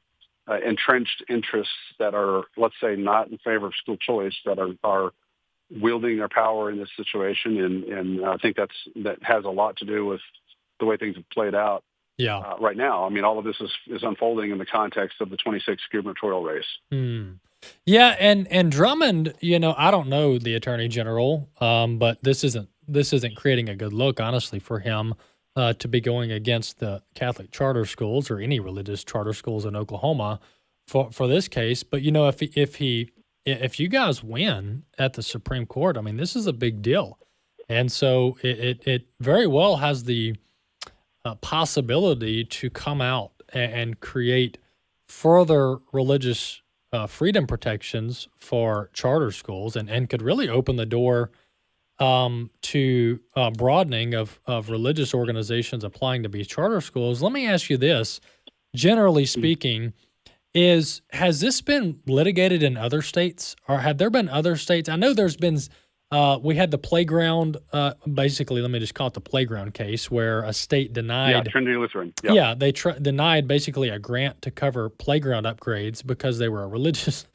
entrenched interests that are, let's say, not in favor of school choice that are wielding their power in this situation, and I think that has a lot to do with the way things have played out. Yeah. Right now, I mean, all of this is unfolding in the context of the 26th gubernatorial race. Yeah, and Drummond, I don't know the Attorney General, but this isn't creating a good look, honestly, for him to be going against the Catholic charter schools or any religious charter schools in Oklahoma for this case. But if you guys win at the Supreme Court, I mean, this is a big deal, and so it very well has the possibility to come out and create further religious freedom protections for charter schools and could really open the door to broadening of religious organizations applying to be charter schools. Let me ask you this, generally speaking, has this been litigated in other states, or have there been other states? I know there's been, we had the playground, basically, let me just call it the playground case, where a state denied. Yeah, Trinity Lutheran. Yeah, they denied basically a grant to cover playground upgrades because they were a religious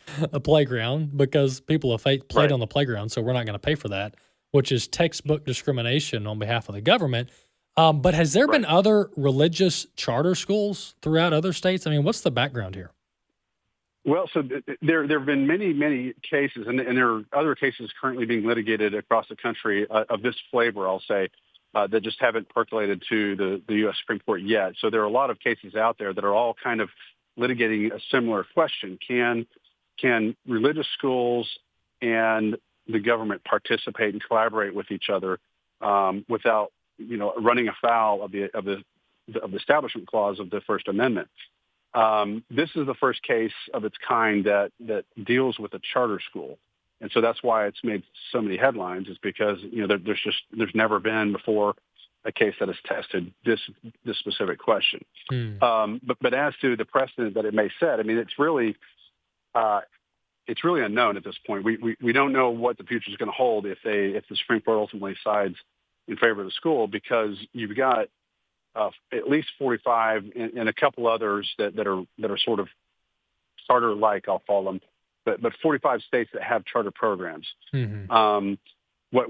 playground, because people of faith played on the playground, so we're not going to pay for that, which is textbook discrimination on behalf of the government. But has there been other religious charter schools throughout other states? I mean, what's the background here? Well, so there have been many cases, and there are other cases currently being litigated across the country of this flavor, I'll say, that just haven't percolated to the U.S. Supreme Court yet. So there are a lot of cases out there that are all kind of litigating a similar question. Can religious schools and the government participate and collaborate with each other without, running afoul of the Establishment Clause of the First Amendment? This is the first case of its kind that deals with a charter school. And so that's why it's made so many headlines, is because, there's never been before a case that has tested this specific question. But as to the precedent that it may set, I mean, it's really unknown at this point. We don't know what the future is going to hold if the Supreme Court ultimately sides in favor of the school, because you've got at least 45 and a couple others that are sort of charter-like, I'll call them, but 45 states that have charter programs. What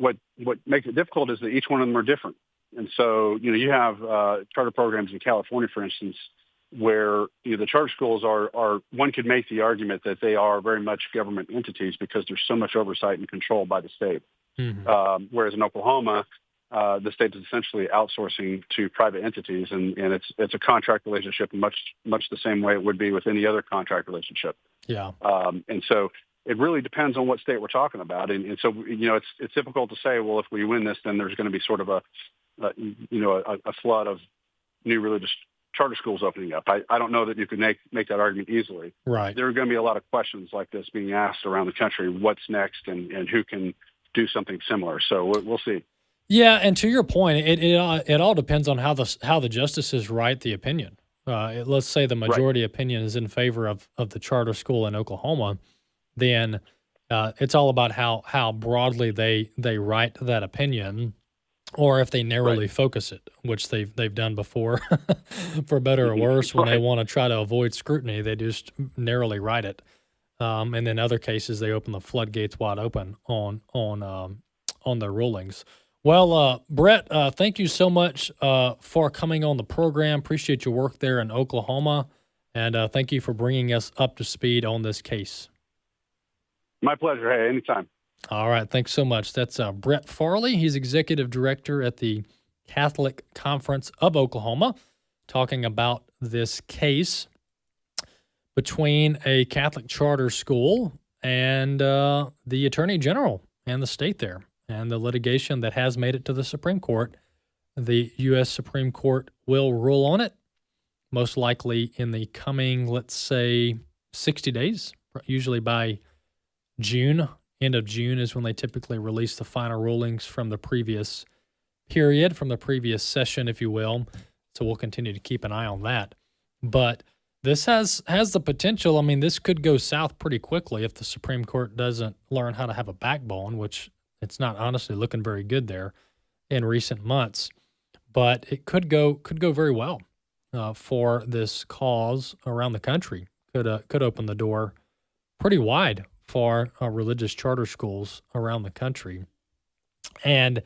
makes it difficult is that each one of them are different. And so, you have charter programs in California, for instance, where the charter schools are one could make the argument that they are very much government entities because there's so much oversight and control by the state. Whereas in Oklahoma, the state is essentially outsourcing to private entities, and it's a contract relationship much the same way it would be with any other contract relationship. Yeah. And so it really depends on what state we're talking about, and so it's difficult to say, well, if we win this, then there's going to be sort of a flood of new religious charter schools opening up. I don't know that you can make that argument easily. Right. There are going to be a lot of questions like this being asked around the country. What's next, and who can do something similar? So we'll see. Yeah, and to your point, it all depends on how the justices write the opinion. Let's say the majority opinion is in favor of the charter school in Oklahoma, then it's all about how broadly they write that opinion, or if they narrowly focus it, which they've done before, for better or worse. When they want to try to avoid scrutiny, they just narrowly write it, and in other cases they open the floodgates wide open on their rulings. Well, Brett, thank you so much for coming on the program. Appreciate your work there in Oklahoma, and thank you for bringing us up to speed on this case. My pleasure. Hey, anytime. All right. Thanks so much. That's Brett Farley. He's executive director at the Catholic Conference of Oklahoma, talking about this case between a Catholic charter school and the Attorney General and the state there, and the litigation that has made it to the Supreme Court. The U.S. Supreme Court will rule on it, most likely in the coming, let's say, 60 days, usually by June. End of June is when they typically release the final rulings from the previous period, from the previous session, if you will. So we'll continue to keep an eye on that. But this has the potential. I mean, this could go south pretty quickly if the Supreme Court doesn't learn how to have a backbone, which it's not honestly looking very good there. in recent months. But it could go very well for this cause around the country. Could open the door pretty wide for religious charter schools around the country. And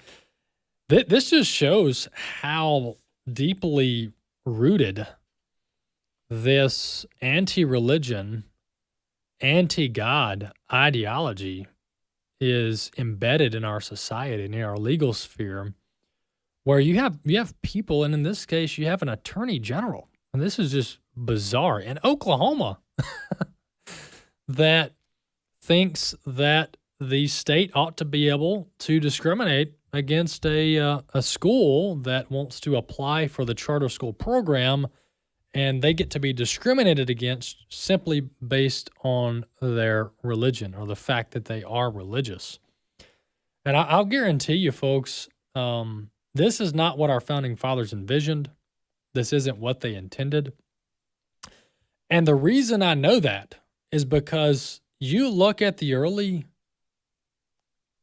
this just shows how deeply rooted this anti-religion, anti-God ideology is embedded in our society and in our legal sphere, where you have people, and in this case, you have an attorney general, and this is just bizarre, in Oklahoma, that thinks that the state ought to be able to discriminate against a school that wants to apply for the charter school program, and they get to be discriminated against simply based on their religion or the fact that they are religious. And I'll guarantee you, folks, this is not what our founding fathers envisioned. This isn't what they intended. And the reason I know that is because you look at the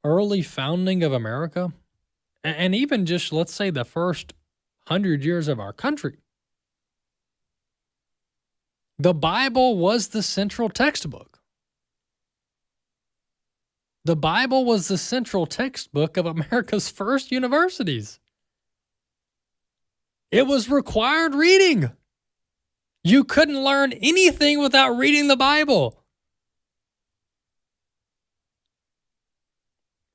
early founding of America, and even just, let's say, the first 100 years of our country. The Bible was the central textbook. The Bible was the central textbook of America's first universities. It was required reading. You couldn't learn anything without reading the Bible.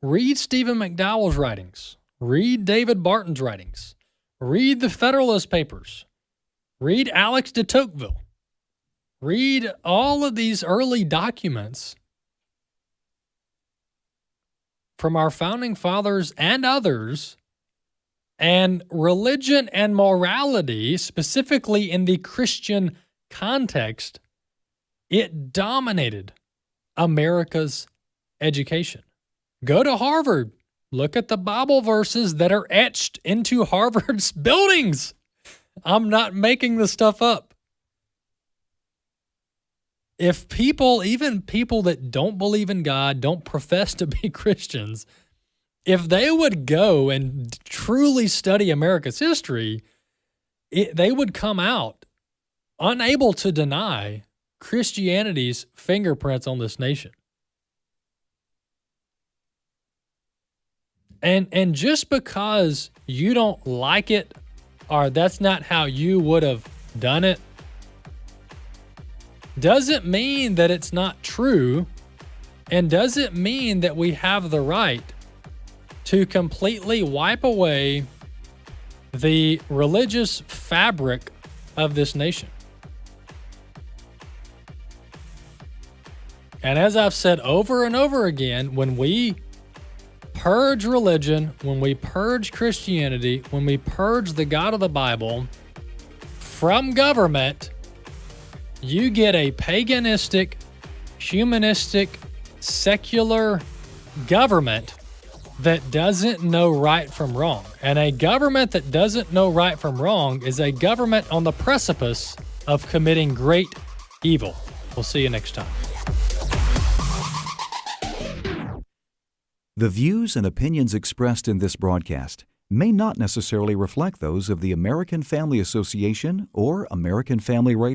Read Stephen McDowell's writings. Read David Barton's writings. Read the Federalist Papers. Read Alex de Tocqueville. Read all of these early documents from our founding fathers and others, and religion and morality, specifically in the Christian context, it dominated America's education. Go to Harvard. Look at the Bible verses that are etched into Harvard's buildings. I'm not making this stuff up. If people, even people that don't believe in God, don't profess to be Christians, if they would go and truly study America's history, they would come out unable to deny Christianity's fingerprints on this nation. And just because you don't like it, or that's not how you would have done it, doesn't mean that it's not true, and doesn't mean that we have the right to completely wipe away the religious fabric of this nation. And as I've said over and over again, when we purge religion, when we purge Christianity, when we purge the God of the Bible from government, you get a paganistic, humanistic, secular government that doesn't know right from wrong. And a government that doesn't know right from wrong is a government on the precipice of committing great evil. We'll see you next time. The views and opinions expressed in this broadcast may not necessarily reflect those of the American Family Association or American Family Radio.